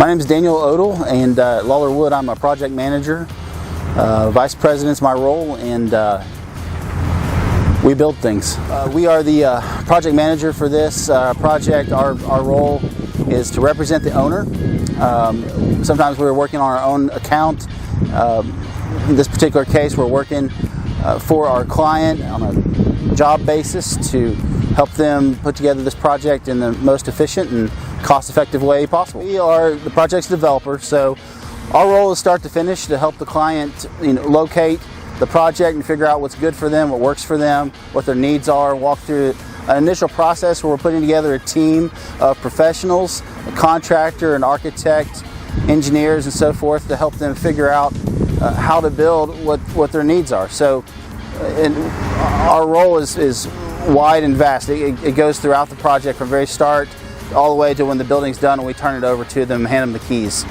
My name is Daniel Odle, and at Lawler Wood I'm a project manager. Vice President's my role, and we build things. We are the project manager for this project. Our role is to represent the owner. Sometimes we're working on our own account. In this particular case, we're working for our client on a job basis to help them put together this project in the most efficient and cost-effective way possible. We are the project's developer, so our role is start to finish to help the client locate the project and figure out what's good for them, what works for them, what their needs are, walk through an initial process where we're putting together a team of professionals, a contractor, an architect, engineers, and so forth to help them figure out how to build what their needs are. So our role is wide and vast. It goes throughout the project from the very start all the way to when the building's done and we turn it over to them and hand them the keys.